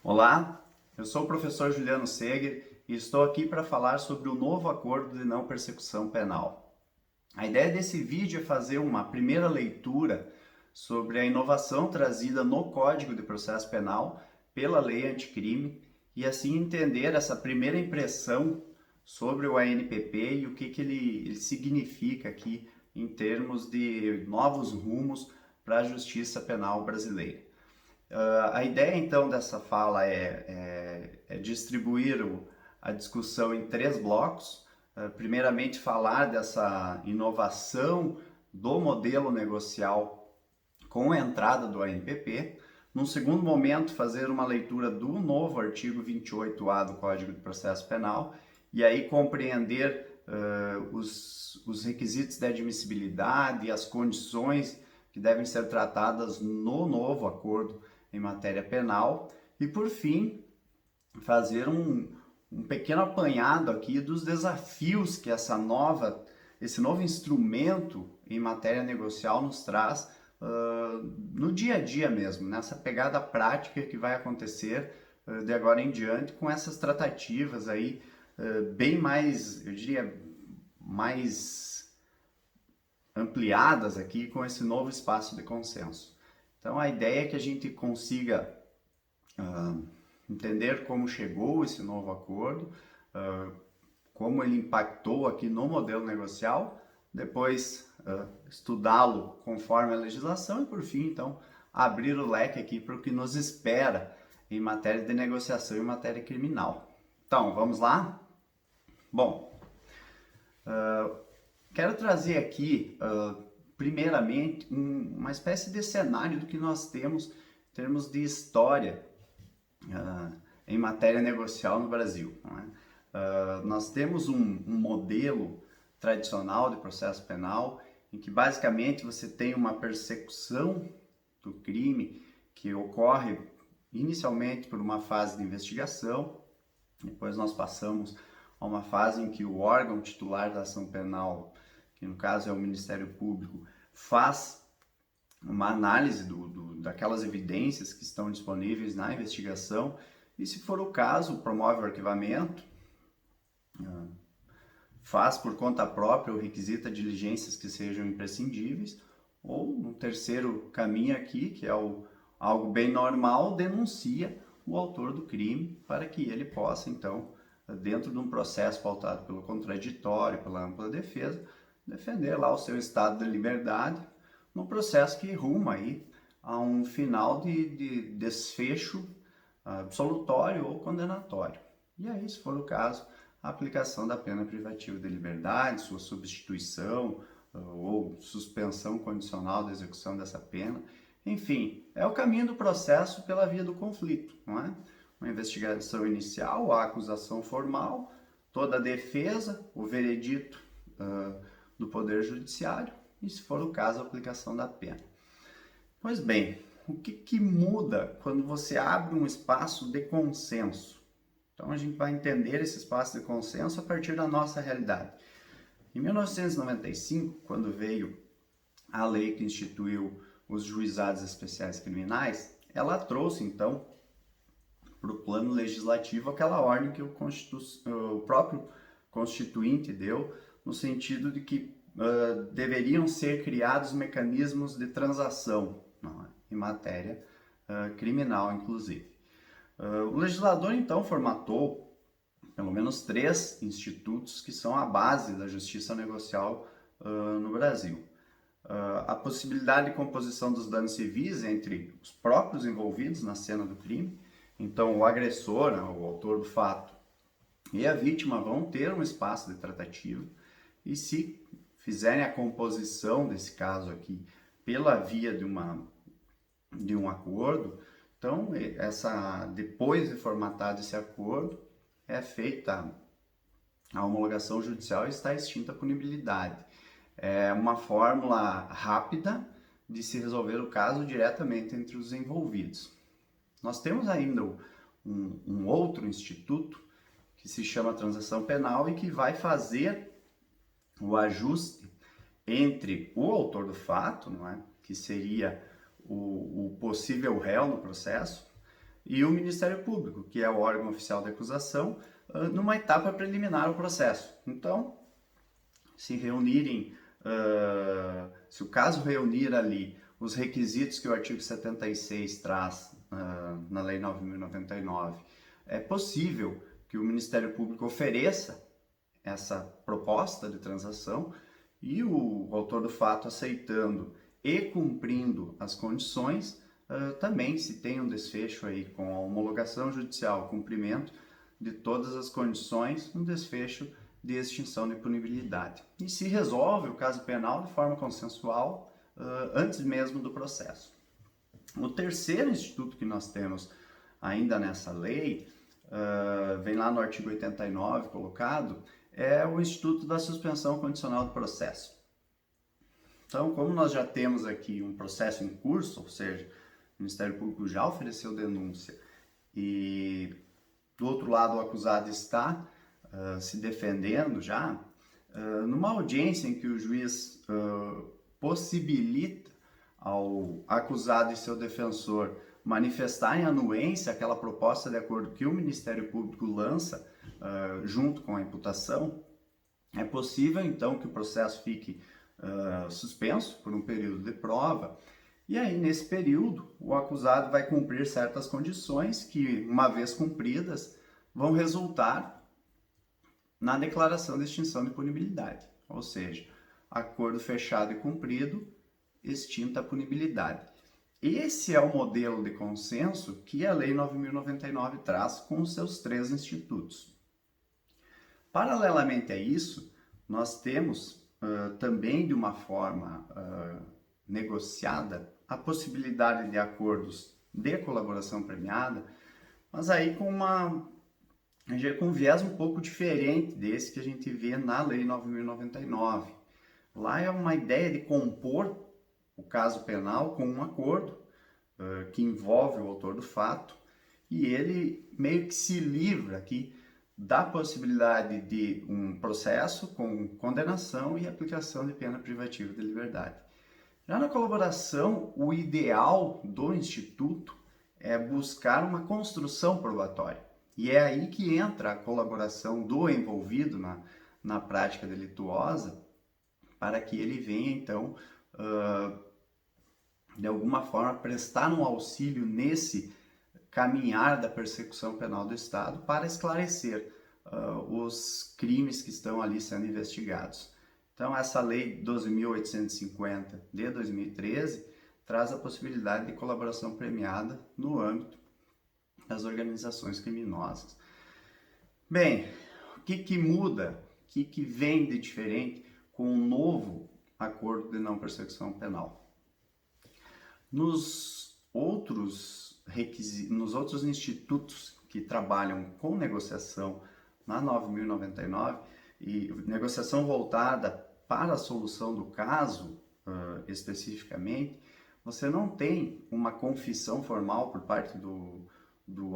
Olá, eu sou o professor Juliano Seger e estou aqui para falar sobre o novo acordo de não persecução penal. A ideia desse vídeo é fazer uma primeira leitura sobre a inovação trazida no Código de Processo Penal pela Lei Anticrime e assim entender essa primeira impressão sobre o ANPP e o que ele significa aqui em termos de novos rumos para a justiça penal brasileira. A ideia então dessa fala é distribuir a discussão em três blocos. Primeiramente, falar dessa inovação do modelo negocial com a entrada do ANPP. Num segundo momento, fazer uma leitura do novo artigo 28A do Código de Processo Penal e aí compreender os requisitos de admissibilidade e as condições que devem ser tratadas no novo acordo em matéria penal e, por fim, fazer um pequeno apanhado aqui dos desafios que esse novo instrumento em matéria negocial nos traz no dia a dia mesmo, nessa pegada prática que vai acontecer de agora em diante com essas tratativas aí bem mais, eu diria, mais ampliadas aqui com esse novo espaço de consenso. Então a ideia é que a gente consiga entender como chegou esse novo acordo, como ele impactou aqui no modelo negocial, depois estudá-lo conforme a legislação e por fim então abrir o leque aqui para o que nos espera em matéria de negociação e matéria criminal. Então vamos lá? Bom, quero trazer aqui primeiramente uma espécie de cenário do que nós temos em termos de história em matéria negocial no Brasil. Não é? Nós temos um modelo tradicional de processo penal em que basicamente você tem uma persecução do crime que ocorre inicialmente por uma fase de investigação, depois nós passamos a uma fase em que o órgão titular da ação penal, que no caso é o Ministério Público, faz uma análise daquelas evidências que estão disponíveis na investigação e, se for o caso, promove o arquivamento, faz por conta própria ou requisita diligências que sejam imprescindíveis, ou um terceiro caminho aqui, que é algo bem normal, denuncia o autor do crime para que ele possa, então, dentro de um processo pautado pelo contraditório, pela ampla defesa, defender lá o seu estado de liberdade, num processo que ruma aí a um final de desfecho absolutório ou condenatório. E aí, se for o caso, a aplicação da pena privativa de liberdade, sua substituição ou suspensão condicional da execução dessa pena. Enfim, é o caminho do processo pela via do conflito, não é? Uma investigação inicial, a acusação formal, toda a defesa, o veredito do Poder Judiciário e, se for o caso, a aplicação da pena. Pois bem, o que muda quando você abre um espaço de consenso? Então a gente vai entender esse espaço de consenso a partir da nossa realidade. Em 1995, quando veio a lei que instituiu os juizados especiais criminais, ela trouxe então para o plano legislativo aquela ordem que o próprio Constituinte deu, no sentido de que deveriam ser criados mecanismos de transação em matéria criminal, inclusive. O legislador, então, formatou pelo menos 3 institutos que são a base da justiça negocial no Brasil. A possibilidade de composição dos danos civis entre os próprios envolvidos na cena do crime, então o agressor, o autor do fato, e a vítima vão ter um espaço de tratativa e, se fizerem a composição desse caso aqui pela via de um acordo, então depois de formatado esse acordo, é feita a homologação judicial e está extinta a punibilidade. É uma fórmula rápida de se resolver o caso diretamente entre os envolvidos. Nós temos ainda um outro instituto que se chama transação penal e que vai fazer o ajuste entre o autor do fato, não é? Que seria o possível réu no processo, e o Ministério Público, que é o órgão oficial de acusação, numa etapa preliminar ao processo. Então, se reunirem, se o caso reunir ali os requisitos que o artigo 76 traz na Lei 9.099, é possível que o Ministério Público ofereça essa proposta de transação e o autor do fato aceitando e cumprindo as condições, também se tem um desfecho aí com a homologação judicial, cumprimento de todas as condições, um desfecho de extinção de punibilidade. E se resolve o caso penal de forma consensual antes mesmo do processo. O terceiro instituto que nós temos ainda nessa lei, vem lá no artigo 89 colocado, é o instituto da suspensão condicional do processo. Então, como nós já temos aqui um processo em curso, ou seja, o Ministério Público já ofereceu denúncia e do outro lado o acusado está se defendendo já, numa audiência em que o juiz possibilita ao acusado e seu defensor manifestarem anuência àquela proposta de acordo que o Ministério Público lança junto com a imputação, é possível então que o processo fique suspenso por um período de prova, e aí nesse período o acusado vai cumprir certas condições que, uma vez cumpridas, vão resultar na declaração de extinção de punibilidade, ou seja, acordo fechado e cumprido, extinta a punibilidade. Esse é o modelo de consenso que a Lei 9.099 traz com os seus 3 institutos. Paralelamente a isso, nós temos também de uma forma negociada a possibilidade de acordos de colaboração premiada, mas aí com um viés um pouco diferente desse que a gente vê na Lei 9.099. Lá é uma ideia de compor o caso penal com um acordo que envolve o autor do fato, e ele meio que se livra aqui da possibilidade de um processo com condenação e aplicação de pena privativa de liberdade. Já na colaboração, o ideal do Instituto é buscar uma construção probatória. E é aí que entra a colaboração do envolvido na prática delituosa, para que ele venha, então, de alguma forma, prestar um auxílio nesse caminhar da persecução penal do Estado para esclarecer os crimes que estão ali sendo investigados. Então, essa Lei 12.850 de 2013 traz a possibilidade de colaboração premiada no âmbito das organizações criminosas. Bem, o que muda, o que vem de diferente com o novo acordo de não persecução penal? Nos outros institutos que trabalham com negociação na 9.099 e negociação voltada para a solução do caso especificamente, você não tem uma confissão formal por parte do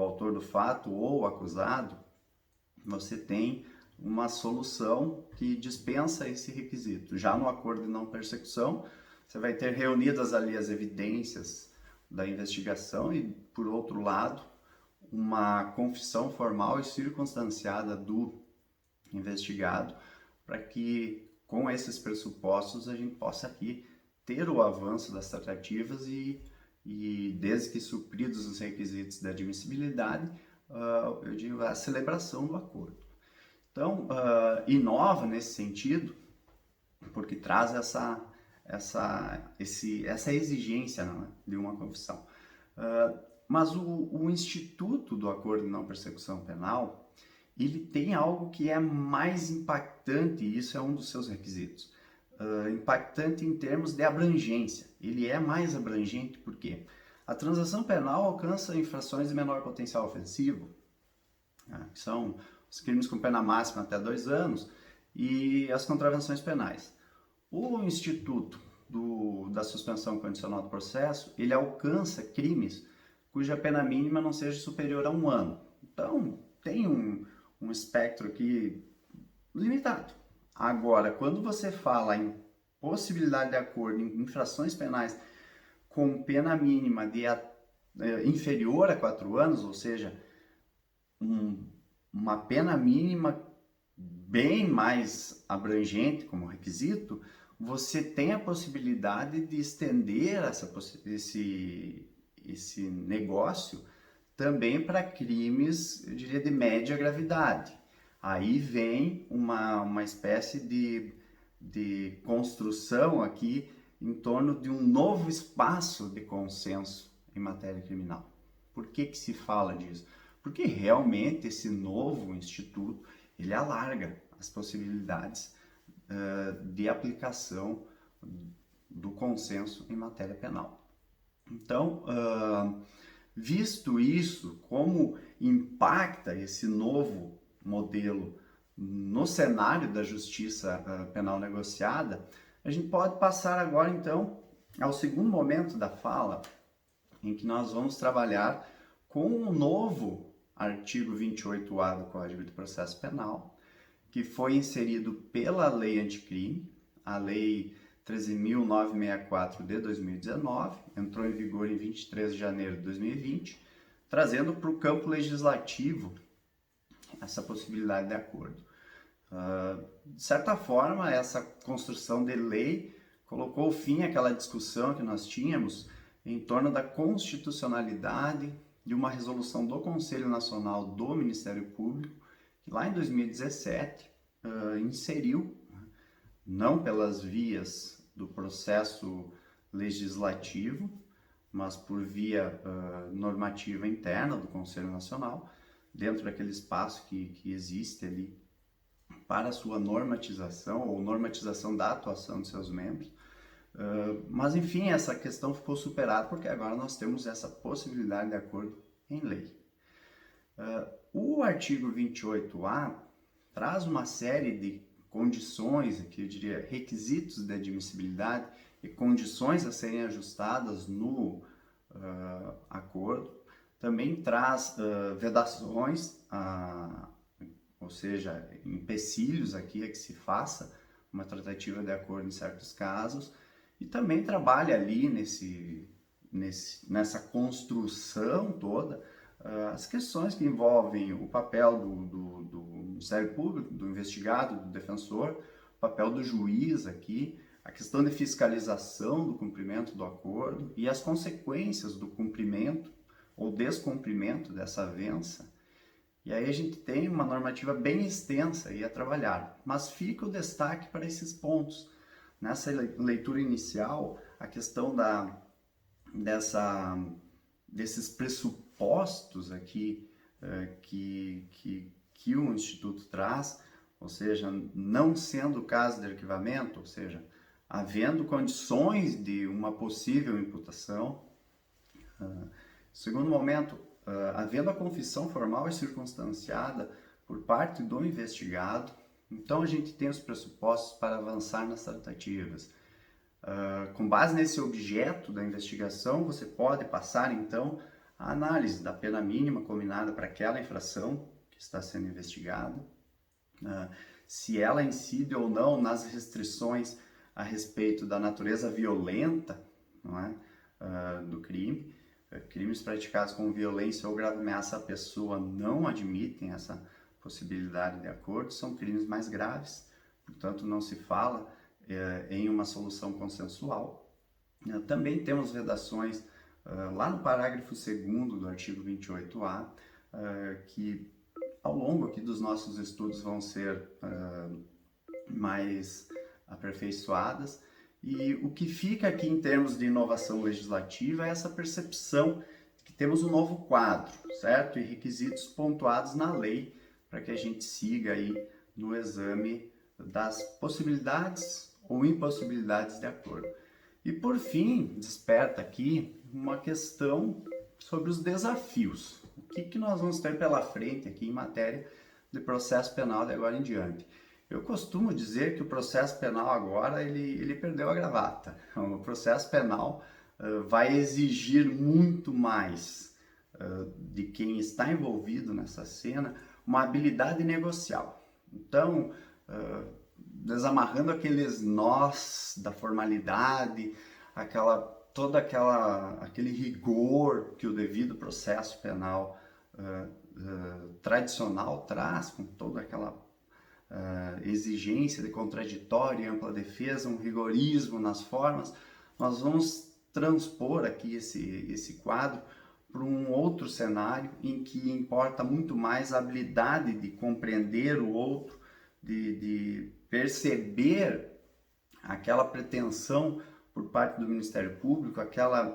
autor do fato ou acusado, você tem uma solução que dispensa esse requisito. Já no acordo de não persecução, você vai ter reunidas ali as evidências da investigação e, por outro lado, uma confissão formal e circunstanciada do investigado, para que, com esses pressupostos, a gente possa aqui ter o avanço das tratativas e desde que supridos os requisitos da admissibilidade, eu digo a celebração do acordo. Então, inova nesse sentido, porque traz essa exigência, né, de uma confissão. Mas o Instituto do Acordo de Não Persecução Penal, ele tem algo que é mais impactante, e isso é um dos seus requisitos. Impactante em termos de abrangência. Ele é mais abrangente porque a transação penal alcança infrações de menor potencial ofensivo, que são os crimes com pena máxima até 2 anos, e as contravenções penais. O Instituto da Suspensão Condicional do Processo, ele alcança crimes cuja pena mínima não seja superior a 1 ano. Então, tem um espectro aqui limitado. Agora, quando você fala em possibilidade de acordo em infrações penais com pena mínima inferior a 4 anos, ou seja, uma pena mínima bem mais abrangente como requisito, você tem a possibilidade de estender esse negócio também para crimes, eu diria, de média gravidade. Aí vem uma espécie de construção aqui em torno de um novo espaço de consenso em matéria criminal. Por que se fala disso? Porque realmente esse novo instituto, ele alarga as possibilidades de aplicação do consenso em matéria penal. Então, visto isso, como impacta esse novo modelo no cenário da justiça penal negociada, a gente pode passar agora então ao segundo momento da fala, em que nós vamos trabalhar com o novo artigo 28A do Código de Processo Penal, que foi inserido pela Lei Anticrime, a Lei 13.964 de 2019, entrou em vigor em 23 de janeiro de 2020, trazendo para o campo legislativo essa possibilidade de acordo. De certa forma, essa construção de lei colocou fim àquela discussão que nós tínhamos em torno da constitucionalidade de uma resolução do Conselho Nacional do Ministério Público, que lá em 2017 inseriu, não pelas vias do processo legislativo, mas por via normativa interna do Conselho Nacional, dentro daquele espaço que existe ali para a sua normatização ou normatização da atuação de seus membros. Mas enfim, essa questão ficou superada porque agora nós temos essa possibilidade de acordo em lei. O artigo 28A traz uma série de condições, aqui eu diria requisitos de admissibilidade e condições a serem ajustadas no acordo. Também traz vedações, ou seja, empecilhos aqui a que se faça uma tratativa de acordo em certos casos, e também trabalha ali nessa construção toda as questões que envolvem o papel do Ministério Público, do investigado, do defensor, o papel do juiz aqui, a questão de fiscalização do cumprimento do acordo e as consequências do cumprimento ou descumprimento dessa avença. E aí a gente tem uma normativa bem extensa aí a trabalhar, mas fica o destaque para esses pontos. Nessa leitura inicial, a questão desses pressupostos aqui que o Instituto traz, ou seja, não sendo o caso de arquivamento, ou seja, havendo condições de uma possível imputação. Segundo momento, havendo a confissão formal e circunstanciada por parte do investigado, então a gente tem os pressupostos para avançar nas tratativas. Com base nesse objeto da investigação, você pode passar então a análise da pena mínima combinada para aquela infração que está sendo investigada, se ela incide ou não nas restrições a respeito da natureza violenta, não é, do crime. Crimes praticados com violência ou grave ameaça à pessoa não admitem essa possibilidade de acordo, são crimes mais graves, portanto não se fala em uma solução consensual. Também temos vedações lá no parágrafo 2º do artigo 28A, que ao longo aqui dos nossos estudos vão ser mais aperfeiçoadas. E o que fica aqui em termos de inovação legislativa é essa percepção de que temos um novo quadro, certo? E requisitos pontuados na lei para que a gente siga aí no exame das possibilidades ou impossibilidades de acordo. E por fim, desperta aqui uma questão sobre os desafios. O que nós vamos ter pela frente aqui em matéria de processo penal de agora em diante? Eu costumo dizer que o processo penal agora, ele perdeu a gravata. O processo penal vai exigir muito mais de quem está envolvido nessa cena, uma habilidade negocial. Então, desamarrando aqueles nós da formalidade, aquela aquele rigor que o devido processo penal tradicional traz, com toda aquela exigência de contraditório e ampla defesa, um rigorismo nas formas, nós vamos transpor aqui esse quadro para um outro cenário em que importa muito mais a habilidade de compreender o outro, de perceber aquela pretensão por parte do Ministério Público, aquela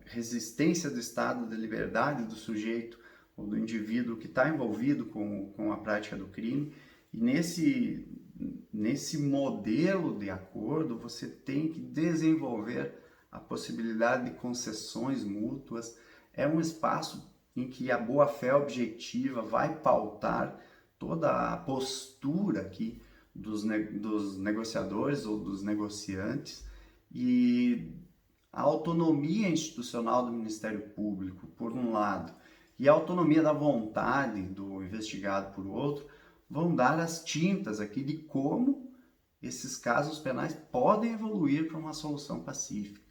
resistência do estado de liberdade do sujeito ou do indivíduo que está envolvido com a prática do crime. E nesse modelo de acordo, você tem que desenvolver a possibilidade de concessões mútuas. É um espaço em que a boa-fé objetiva vai pautar toda a postura aqui dos negociadores ou dos negociantes, e a autonomia institucional do Ministério Público, por um lado, e a autonomia da vontade do investigado, por outro, vão dar as tintas aqui de como esses casos penais podem evoluir para uma solução pacífica,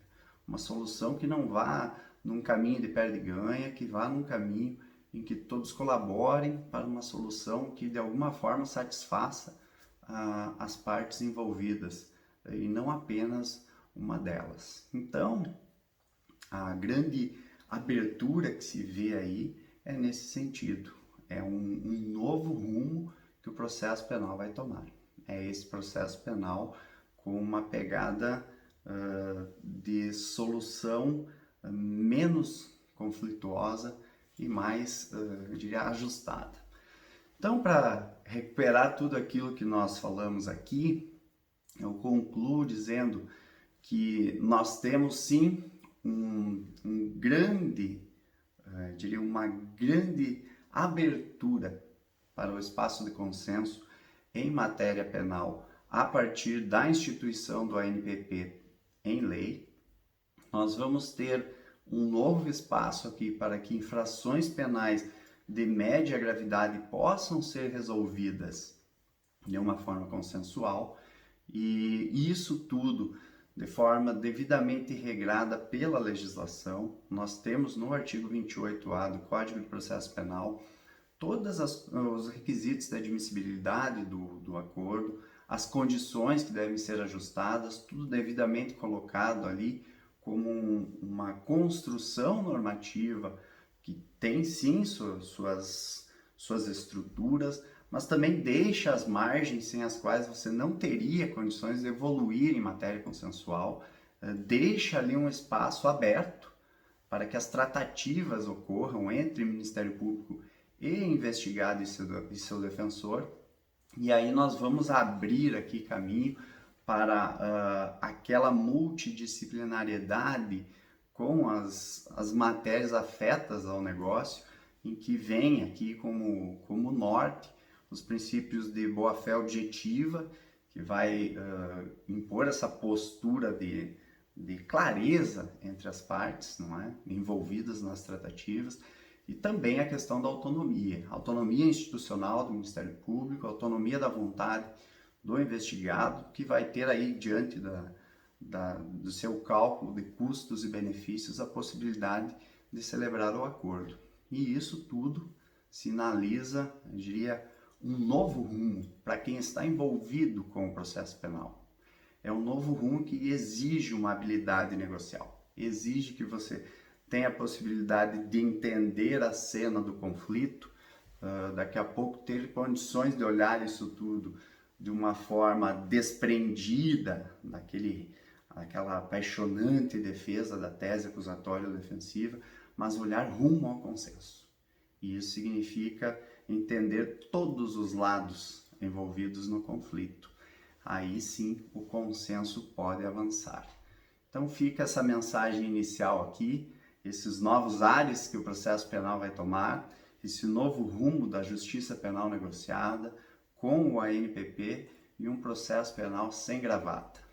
uma solução que não vá num caminho de perde-ganha, que vá num caminho em que todos colaborem para uma solução que de alguma forma satisfaça as partes envolvidas e não apenas uma delas. Então, a grande abertura que se vê aí é nesse sentido. É um novo rumo que o processo penal vai tomar. É esse processo penal com uma pegada de solução menos conflituosa e mais, eu diria, ajustada. Então, para recuperar tudo aquilo que nós falamos aqui, eu concluo dizendo que nós temos sim diria uma grande abertura para o espaço de consenso em matéria penal a partir da instituição do ANPP em lei. Nós vamos ter um novo espaço aqui para que infrações penais de média gravidade possam ser resolvidas de uma forma consensual, e isso tudo de forma devidamente regrada pela legislação. Nós temos no artigo 28A do Código de Processo Penal todos os requisitos de admissibilidade do acordo, as condições que devem ser ajustadas, tudo devidamente colocado ali como uma construção normativa que tem sim suas estruturas, mas também deixa as margens sem as quais você não teria condições de evoluir em matéria consensual, deixa ali um espaço aberto para que as tratativas ocorram entre o Ministério Público e investigado e seu defensor, e aí nós vamos abrir aqui caminho para aquela multidisciplinariedade com as matérias afetas ao negócio, em que vem aqui como norte os princípios de boa-fé objetiva, que vai impor essa postura de clareza entre as partes, não é? Envolvidas nas tratativas, e também a questão da autonomia institucional do Ministério Público, autonomia da vontade do investigado, que vai ter aí diante do seu cálculo de custos e benefícios a possibilidade de celebrar o acordo. E isso tudo sinaliza, eu diria, um novo rumo para quem está envolvido com o processo penal. É um novo rumo que exige uma habilidade negocial, exige que você tenha a possibilidade de entender a cena do conflito, daqui a pouco ter condições de olhar isso tudo de uma forma desprendida daquela apaixonante defesa da tese acusatória ou defensiva, mas olhar rumo ao consenso. E isso significa entender todos os lados envolvidos no conflito. Aí sim o consenso pode avançar. Então fica essa mensagem inicial aqui, esses novos ares que o processo penal vai tomar, esse novo rumo da justiça penal negociada com o ANPP e um processo penal sem gravata.